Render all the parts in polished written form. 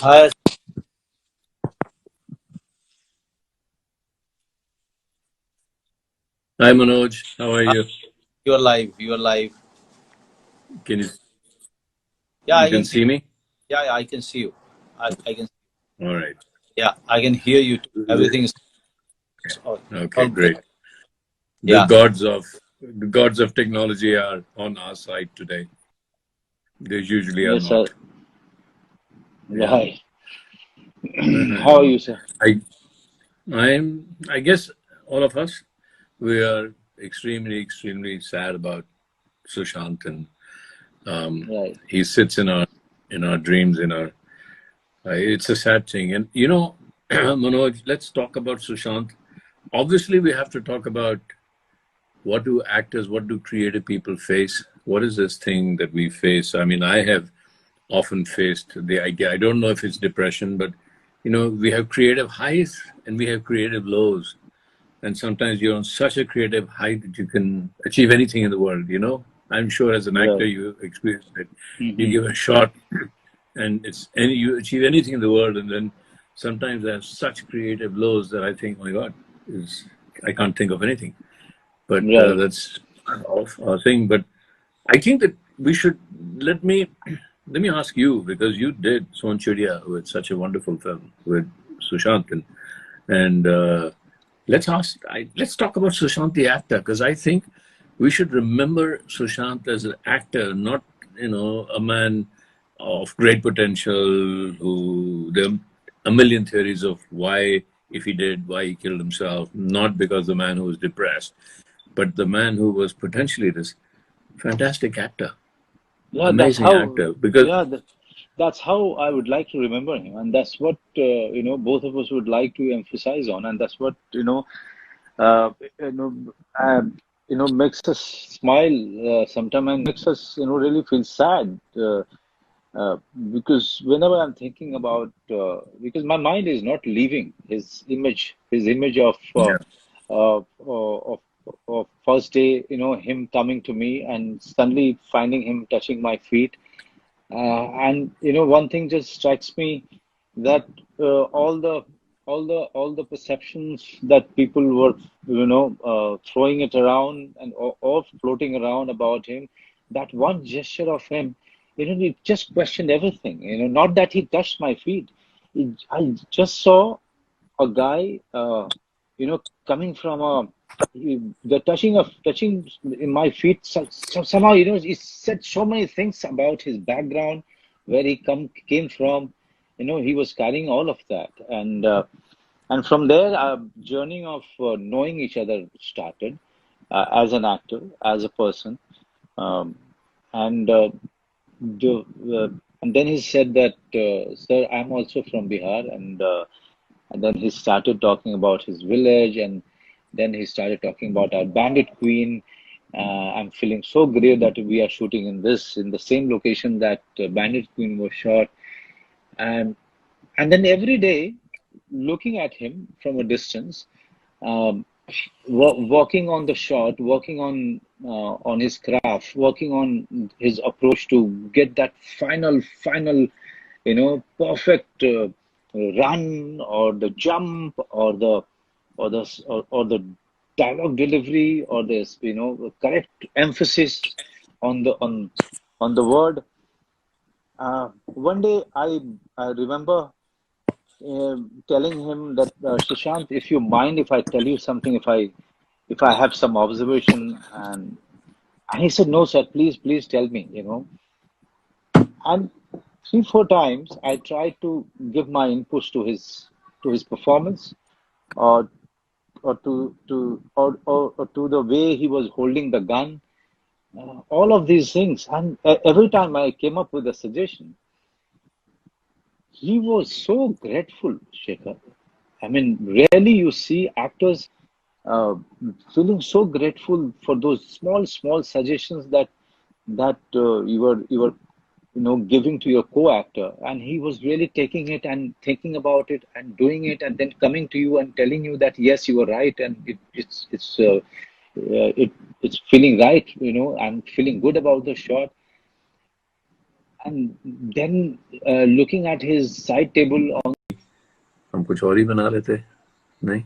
Hi, Hi Manoj, how are hi, you? you're live. You're live. Can you Yeah, you I can can see. see me? Yeah, yeah, I can see you. I can. All right. Yeah, I can hear you too. Everything is Okay, all good. great. The Yeah. gods of the gods of technology are on our side today. They usually are Yes, sir. not. Yeah. Right. How are you, sir? I I guess all of us we are extremely sad about Sushant, and Right. he sits in our dreams, in our it's a sad thing. And Manoj, let's talk about Sushant. Obviously we have to talk about what do actors, what do creative people face? What is this thing that we face? I mean, I have often faced the idea. I don't know if it's depression, but we have creative highs and we have creative lows. And sometimes you're on such a creative height that you can achieve anything in the world. I'm sure as an actor Right. you experienced it. You Hmm. give a shot and you achieve anything in the world, and then sometimes I have such creative lows that I think, oh my God, is I can't think of anything. But Right. that's off our thing. But I think that we should let me ask you, because you did Son Chidiya with such a wonderful film with Sushant, and let's talk about Sushant the actor, because I think we should remember Sushant as an actor, not a man of great potential who there are a million theories of why he killed himself, not because the man who was depressed, but the man who was potentially this fantastic actor, Yeah, that's amazing how. actor. Because Yeah, that's how I would like to remember him, and that's what both of us would like to emphasize on, and that's what uh, you know, uh, makes us smile sometimes and makes us really feel sad. Uh, because whenever I'm thinking about, because my mind is not leaving his image yeah, of first day, him coming to me and suddenly finding him touching my feet. And one thing just strikes me that all the perceptions that people were throwing it around and or floating around about him, that one gesture of him, it just questioned everything. Not that he touched my feet. I just saw a guy, coming from the touching in my feet. Somehow, he said so many things about his background, where he came from. He was carrying all of that, and from there, our journey of knowing each other started, as an actor, as a person, um, and the, uh, and then he said that, sir, I'm also from Bihar, and then he started talking about his village, and then he started talking about our Bandit Queen. I'm feeling so great that we are shooting in the same location that Bandit Queen was shot, and then every day, looking at him from a distance, um, working on the shot, working on his craft, working on his approach to get that final, perfect run, or the jump, or the dialogue delivery, or this, correct emphasis on the word. One day, I remember telling him that, Shashank, if you mind if I tell you something, if I have some observation, and he said, no, sir, please tell me, And three, four times I tried to give my inputs to his performance, or or to the way he was holding the gun, all of these things. And every time I came up with a suggestion, he was so grateful, Shekhar. I mean, rarely you see actors uh, feeling so grateful for those small suggestions that you were giving to your co-actor, and he was really taking it and thinking about it and doing it, and then coming to you and telling you that yes, you were right, and it's feeling right. I'm feeling good about the shot. and then looking at his side table on हम कुछ और ही बना लेते, नहीं,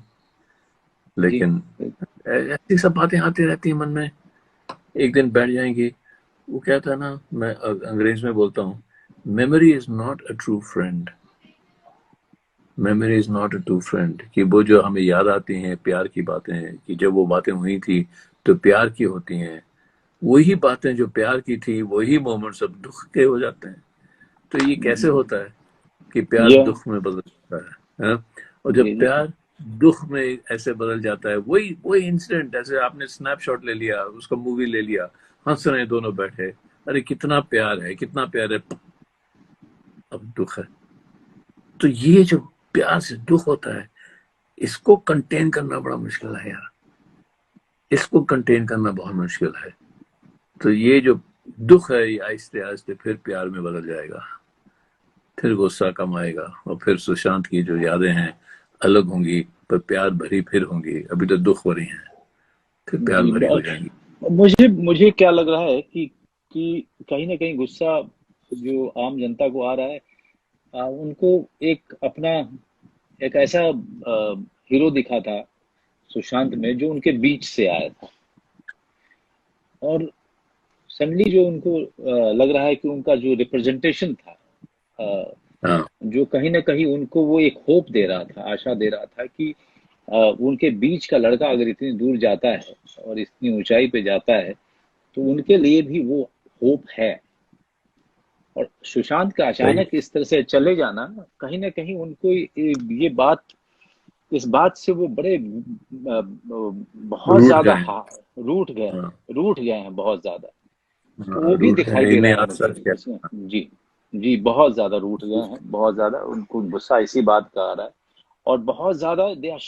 लेकिन ऐसी सब बातें आती रहती हैं मन में, एक दिन बैठ जाएंगी। वो कहता है ना, मैं अंग्रेज में बोलता हूँ, memory is not a true friend, memory is not a true friend, कि वो जो हमें याद आती हैं प्यार की बातें, कि जब वो बातें हुई थी तो प्यार की होती हैं, वही बातें जो प्यार की थी वही मोमेंट्स अब दुख के हो जाते हैं। तो ये कैसे होता है कि प्यार yeah दुख में बदल जाता है? और जब प्यार दुख में ऐसे बदल जाता है, वही वही इंसिडेंट, ऐसे आपने स्नैपशॉट ले लिया, उसका मूवी ले लिया, हंस रहे हैं दोनों बैठे, अरे कितना प्यार है, कितना प्यार है, अब दुख है। तो ये जो प्यार से दुख होता है, इसको कंटेन करना बड़ा मुश्किल है यार, इसको कंटेन करना बहुत मुश्किल है। तो ये जो दुख है, ये आहिस्ते आहिस्ते फिर प्यार में बदल जाएगा, फिर गुस्सा कम आएगा, और फिर सुशांत की जो यादें हैं अलग होंगी, पर प्यार भरी फिर होंगी। अभी तो दुख भरी हैं, फिर प्यार भरी हो जाएंगी। मुझे मुझे क्या लग रहा है कि कहीं ना कहीं गुस्सा जो आम जनता को आ रहा है, उनको एक अपना एक ऐसा हीरो दिखा था सुशांत में, जो उनके बीच से आया था, और सडनली जो उनको लग रहा है कि उनका जो रिप्रेजेंटेशन था, हाँ, जो कहीं ना कहीं उनको वो एक होप दे रहा था, आशा दे रहा था कि उनके बीच का लड़का अगर इतनी दूर जाता है और इतनी ऊंचाई पे जाता है, तो उनके लिए भी वो होप है। और सुशांत का सही, अचानक इस तरह से चले जाना, कहीं ना कहीं उनको ये बात, इस बात से वो बड़े बहुत रूठ ज्यादा गए। हाँ, रूठ गए हैं बहुत ज्यादा। तो हाँ, वो भी रूठ दिखाई गए, दे इन्हें रहा है आज मुझे सच क्या। इसमें। जी, जी, बहुत ज्यादा रूठ गए हैं, बहुत ज्यादा उनको गुस्सा इसी बात का आ रहा है, और बहुत ज्यादा they are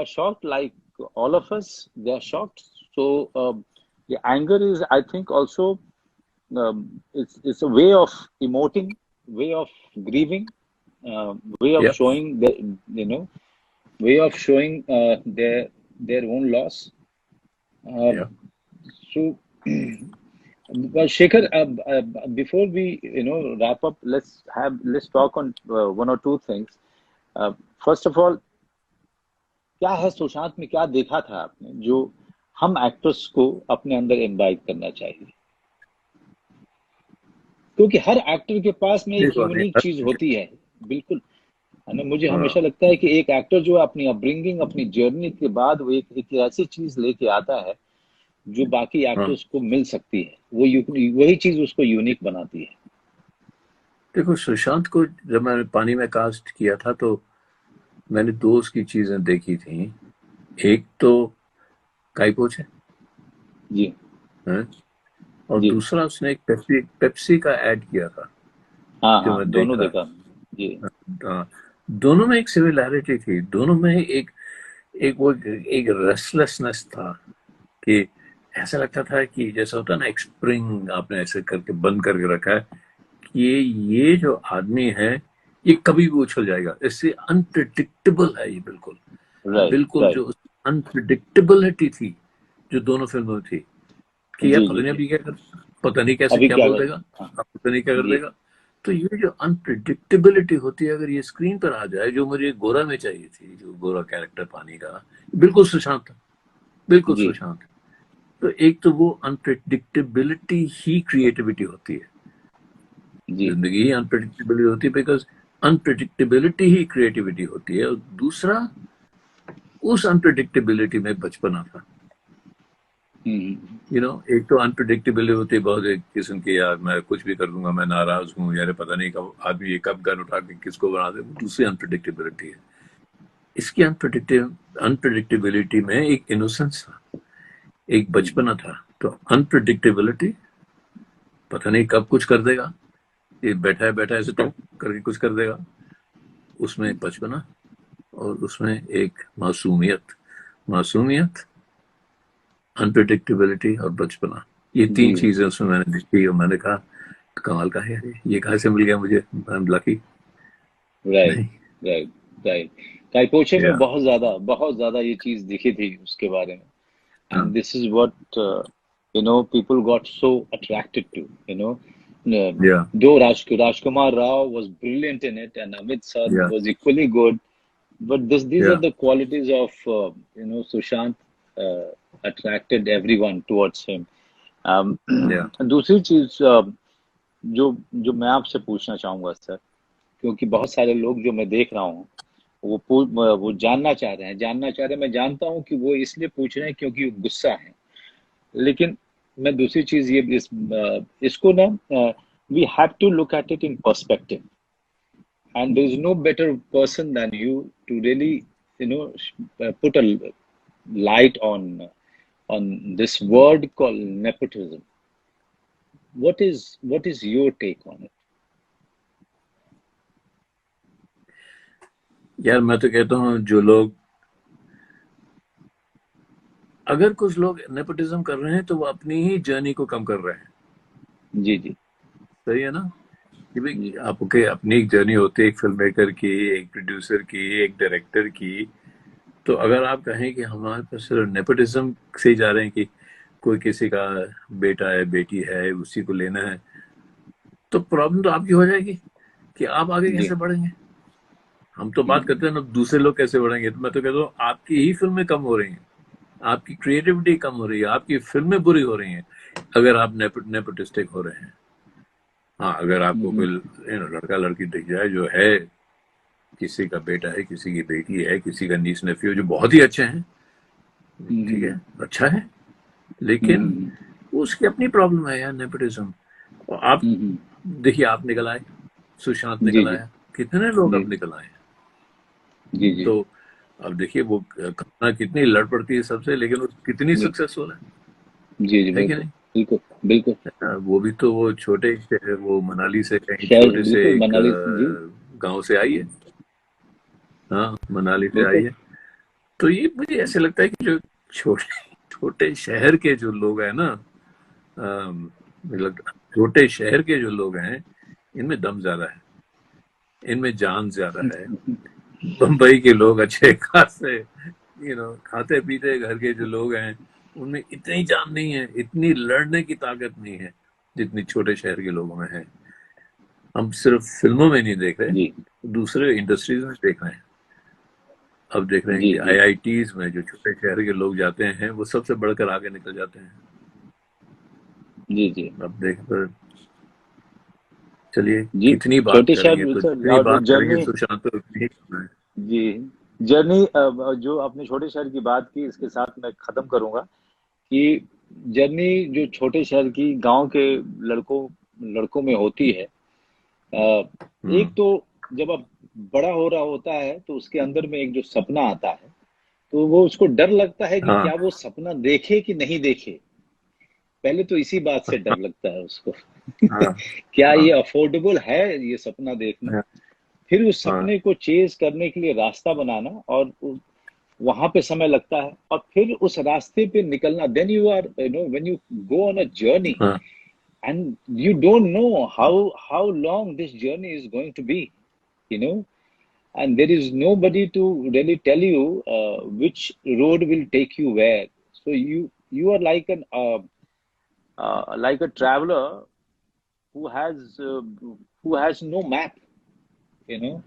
shocked like all of us, they are shocked. So the anger is, I think, also it's a way of emoting, way of grieving, way of Yep, showing the, you know, way of showing their own loss. yeah. So well, Shekhar, before we wrap up, let's talk on one or two things. First of all, क्या है सुशांत में, क्या देखा था आपने जो हम actors को अपने अंदर इनवाइट करना चाहिए? क्योंकि हर एक्टर के पास में एक देखो, यूनिक चीज होती है, बिल्कुल, है ना? मुझे हाँ, हमेशा लगता है कि एक एक्टर जो अपनी अपब्रिंगिंग, अपनी जर्नी के बाद वो एक ऐसी चीज लेके आता है जो बाकी हाँ। एक्टर्स को मिल सकती है, वही चीज उसको यूनिक बनाती है। देखो, सुशांत को जब मैंने पानी में कास्ट किया था, तो मैंने दो उसकी चीजें देखी थी। एक तो काइपोच जी, है, और जी, दूसरा उसने एक पेप्सी का ऐड किया था, हाँ, जो हाँ, मैं दोनों देखा। देखा। जी, हाँ, दोनों में एक सिमिलैरिटी थी, दोनों में एक एक वो एक रेस्टलेसनेस था, कि ऐसा लगता था कि जैसा होता है ना, एक स्प्रिंग आपने ऐसे करके बंद करके रखा है, कि ये जो आदमी है ये कभी भी उछल जाएगा, इससे अनप्रिडिक्टेबल है ये, बिल्कुल राइट, बिल्कुल राइट। जो अनप्रिडिक्टेबिलिटी थी जो दोनों फिल्मों में थी, कि यार जी, पता जी, नहीं जी। अभी क्या कर, पता नहीं कैसे अभी क्या क्या बोल कर, देगा, हाँ, अब पता नहीं क्या कर जी, देगा। तो ये जो अनप्रिडिक्टेबिलिटी होती है, अगर ये स्क्रीन पर आ जाए, जो मुझे गोरा में चाहिए थी, जो गोरा कैरेक्टर पानी का, बिल्कुल सुशांत था, बिल्कुल जी, सुशांत। तो एक तो वो अनप्रिडिक्टेबिलिटी ही क्रिएटिविटी होती है, जी, जिंदगी ही अनप्रिडिक्टेबिलिटी होती है, बिकॉज अनप्रिडिक्टेबिलिटी ही क्रिएटिविटी होती है। और दूसरा, उस अनप्रिडिक्टेबिलिटी में बचपना था। एक तो अनप्रिडिक्टेबिलिटी होती है बहुत, एक किस्म की, यार मैं कुछ भी कर दूंगा, मैं नाराज हूँ यार, पता नहीं कब आदमी ये कब गन उठा के किसको बना दे, दूसरी अनप्रिडिक्टेबिलिटी है। इसकी अनप्रिडिक्टेबिलिटी में एक इनोसेंस था, एक बचपना था। तो अनप्रिडिक्टेबिलिटी, पता नहीं कब कुछ कर देगा, ये बैठा है बैठा ऐसे टॉप करके कुछ कर देगा, उसमें बचपना, और उसमें एक मासूमियत, मासूमियत, अनप्रिडिक्टेबिलिटी और बचपना, ये जी, तीन चीजें उसमें मैंने देखी, और मैंने कहा कमाल का है ये कहाँ से मिल गया मुझे, आई एम लकी। राइट, नहीं, राइट, राइट। काइपोचे में या, बहुत ज्यादा ये चीज दिखी थी उसके बारे में, हाँ, and this is what people got so attracted to, Yeah, Though Rajkumar Rao was brilliant in it, and Amit Sir yeah, was equally good, but these are yeah, the qualities of Sushant attracted everyone towards him. yeah. दूसरी चीज जो जो मैं आपसे पूछना चाहूंगा sir, क्योंकि बहुत सारे लोग जो मैं देख रहा हूँ वो जानना चाह रहे हैं। मैं जानता हूँ कि वो इसलिए पूछ रहे हैं क्योंकि वो गुस्सा है। लेकिन मैं दूसरी चीज ये इसको ना we have to look at it in perspective, and there is no better person than you to really put a light on this word called nepotism. What is your take on it? यार मैं तो कहता हूँ जो लोग, अगर कुछ लोग नेपोटिज्म कर रहे हैं तो वो अपनी ही जर्नी को कम कर रहे हैं। जी जी सही है ना? कि भाई जी आपके अपनी एक जर्नी होती है, एक फिल्म मेकर की, एक प्रोड्यूसर की, एक डायरेक्टर की। तो अगर आप कहें कि हमारे पास सिर्फ नेपोटिज्म से ही जा रहे हैं कि कोई किसी का बेटा है, बेटी है, उसी को लेना है, तो प्रॉब्लम तो आपकी हो जाएगी कि आप आगे जी कैसे बढ़ेंगे। हम तो बात जी करते हैं ना दूसरे लोग कैसे बढ़ेंगे, तो मैं तो कहता हूँ आपकी ही फिल्में कम हो रही हैं, आपकी क्रिएटिविटी कम हो रही है, आपकी फिल्में बुरी हो रही हैं अगर आप नेपोटिस्टिक हो रहे हैं। हाँ, अगर आपको कोई लड़का लड़की दिख जाए जो है, किसी का बेटा है, किसी की बेटी है, किसी का नीस नेफ्यू जो बहुत ही अच्छे हैं, ठीक है, अच्छा है, लेकिन वो उसकी अपनी प्रॉब्लम है यार, नेपोटिज्म। और आप देखिए, आप निकल आए, सुशांत जी निकल जी आया, कितने लोग जी अब निकल आए हैं। जी जी तो अब देखिए वो कंगना कितनी लड़ पड़ती है सबसे, लेकिन वो कितनी जी सक्सेसफुल जी जी है कि बिल्कुल नहीं? बिल्कुल बिल्कुल। वो भी तो वो छोटे से, वो मनाली से कहीं शहर छोटे से बिल्कुल एक मनाली जी गांव से आई है। हाँ, मनाली से आई बिल्कुल। है। तो ये मुझे ऐसे लगता है कि जो छोटे छोटे शहर के जो लोग हैं ना, मतलब छोटे शहर के जो लोग हैं, इनमें दम ज्यादा है, इनमें जान ज्यादा है। बम्बई के लोग अच्छे खासे खाते पीते घर के जो लोग हैं, उनमें इतनी जान नहीं है, इतनी लड़ने की ताकत नहीं है जितनी छोटे शहर के लोगों में है। हम सिर्फ फिल्मों में नहीं देख रहे, जी दूसरे इंडस्ट्रीज में देख रहे हैं। अब देख रहे हैं जी कि जी आईआईटीज में जो छोटे शहर के लोग जाते हैं, वो सबसे बढ़कर आगे निकल जाते हैं। जी जी अब देख तो चलिए, जी। कितनी बात छोटे करेंगे, शहर तो सर जितनी और बात करेंगे जर्नी सुशांत तो उतनी ही कम है। जी जर्नी जो आपने छोटे शहर की बात की, इसके साथ मैं खत्म करूंगा कि जर्नी जो छोटे शहर की गांव के लड़कों लड़कों में होती है। एक हम्म। तो जब अब बड़ा हो रहा होता है तो उसके अंदर में एक जो सपना आता है, तो वो उसको डर लगता है कि हाँ, क्या वो सपना देखे कि नहीं देखे। पहले तो इसी बात से डर लगता है उसको हाँ, क्या हाँ, ये अफोर्डेबल है ये सपना देखना। हाँ, फिर उस हाँ, सपने को चेज करने के लिए रास्ता बनाना, और वहां पे समय लगता है, और फिर उस रास्ते पे निकलना। Then you are when you go on a journey, हाँ, and you don't know how long this journey is going to be, you know and there is nobody to really tell you which road will take you where. So you are like a traveler who has uh, who has no map, you know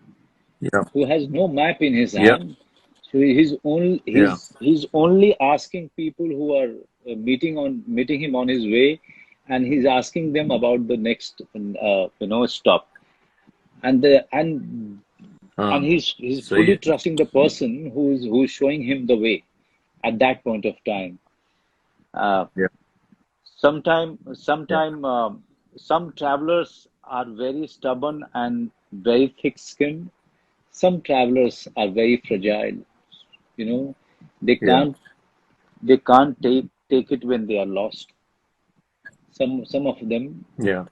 yeah, who has no map in his yeah, hand. So yeah, he's only asking people who are meeting him on his way, and he's asking them about the next stop. And हाँ, he's सही fully है, trusting the person who's showing him the way at that point of time. Uh, yeah, yeah, Some travelers are very stubborn and very thick-skinned. Some travelers are very fragile. You know, they yeah, can't they can't take it when they are lost. Some of them, yeah,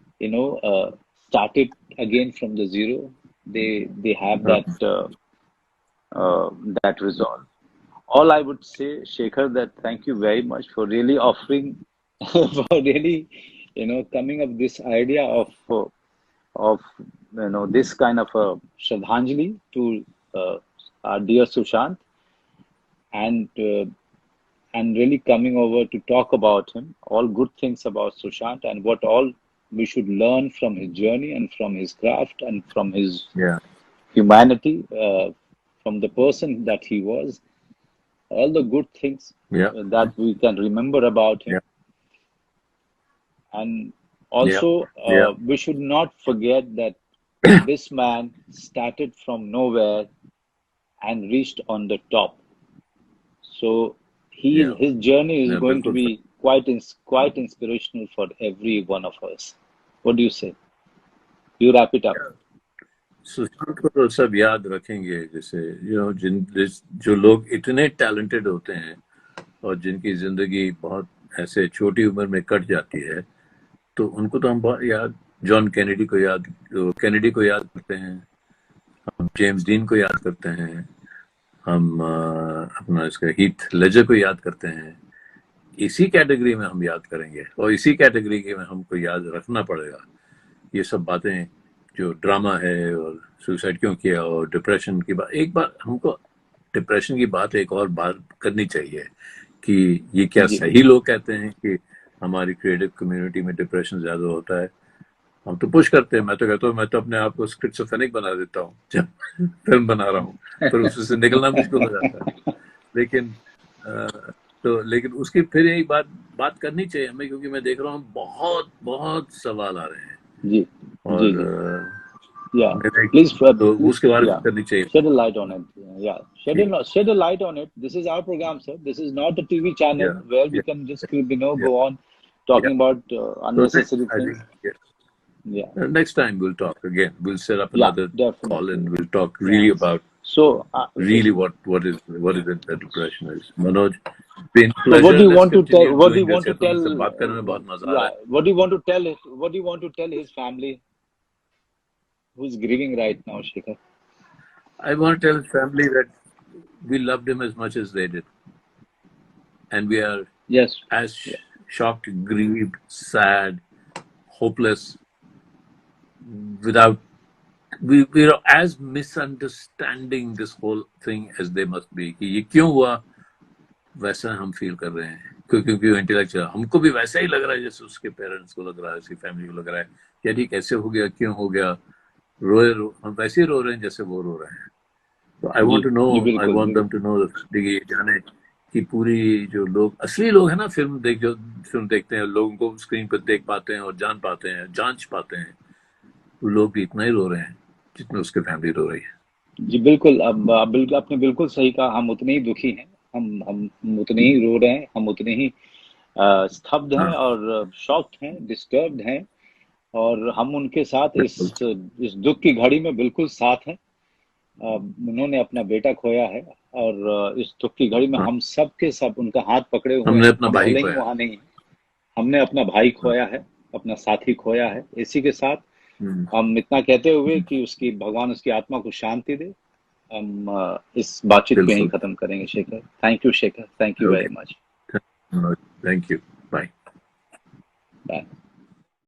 started again from the zero. They have हाँ, that resolve. All I would say, Shekhar, that thank you very much for really offering, for really, coming up this idea of this kind of a Shraddhanjali to our dear Sushant, and really coming over to talk about him, all good things about Sushant, and what all We should learn from his journey and from his craft and from his Yeah. humanity, from the person that he was, all the good things Yeah. that we can remember about him. Yeah. And Yeah. also, Yeah. we should not forget that this man started from nowhere and reached on the top. So Yeah. his journey is Yeah, going to बिल्कुल sir. be quite inspirational for every one of us. What do you say? You wrap it up. Sushant को तो सब याद रखेंगे, जैसे जो लोग इतने टैलेंटेड होते हैं और जिनकी जिंदगी बहुत ऐसे छोटी उम्र में कट जाती है, तो उनको तो हम बहुत याद, जॉन कैनेडी को याद करते हैं, हम जेम्स डीन को याद करते हैं, हम अपना इसका हीथ लेजर को याद करते हैं. इसी कैटेगरी में हम याद करेंगे और इसी कैटेगरी में हमको याद रखना पड़ेगा. ये सब बातें जो ड्रामा है और सुसाइड क्यों किया और डिप्रेशन की बात, एक बार हमको डिप्रेशन की बात एक और बात करनी चाहिए कि ये क्या सही लोग कहते हैं कि हमारी क्रिएटिव कम्युनिटी में डिप्रेशन ज्यादा होता है. हम तो पुश करते हैं. मैं तो कहता हूँ, मैं तो अपने आप को स्किज़ोफ्रेनिक बना देता हूँ जब फिल्म बना रहा हूँ, पर उससे निकलना मुश्किल हो जाता है. लेकिन उसकी फिर एक बात करनी चाहिए हमें, क्योंकि मैं देख रहा हूँ बहुत सवाल आ रहे हैं जी. और Yeah, please, तो उसके बारे में करनी चाहिए. Shed a light on it. Yeah, shed a light on it. This is our program, sir. This is not a TV channel where we can just go on talking about unnecessary things. Yeah. Next time we'll talk again. We'll set up another call and we'll talk really about really what is it that depression is. Manoj, been pleasure. What do you want to tell? What do you want to tell? बात करने में बहुत मजा आ रहा है. What do you want to tell it? What do you want to tell his family who's grieving right now, Shekhar? I want to tell his family that we loved him as much as they did, and we are as shocked, grieved, sad, hopeless. We are as misunderstanding this whole thing as they must be. कि ये क्यों हुआ, वैसा हम feel कर रहे हैं, क्योंकि इंटेलेक्चुअल हमको भी वैसा ही लग रहा है जैसे उसके पेरेंट्स को लग रहा है, उसकी फैमिली को लग रहा है कि यार कैसे हो गया, क्यों हो गया. हम वैसे ही रो रहे हैं जैसे वो रो रहे हैं. तो I want them to know जाने कि पूरी जो लोग असली लोग हैं ना, फिल्म देखते हैं, लोगों को स्क्रीन पर देख पाते हैं और जान पाते हैं, जांच पाते हैं, वो लोग भी इतना ही रो रहे हैं जितना उसके फैमिली रो रही है. जी बिल्कुल. अब आपने बिल्कुल सही कहा. हम उतने ही दुखी हैं, हम उतने ही रो रहे हैं, हम उतने ही स्तब्ध हैं और शॉक्ड हैं, डिस्टर्ब्ड हैं, और हम उनके साथ इस दुख की घड़ी में बिल्कुल साथ हैं. उन्होंने अपना बेटा खोया है और इस दुख की घड़ी में हम सब के सब उनका हाथ पकड़े हुए हमने अपना भाई खोया. वहां नहीं, हमने अपना भाई खोया है, अपना साथी खोया है. इसी के साथ हम इतना कहते हुए कि भगवान उसकी आत्मा को शांति दे, हम इस बातचीत को यहीं खत्म करेंगे. Shekhar, thank you. Shekhar, thank you very much. Thank you. Bye.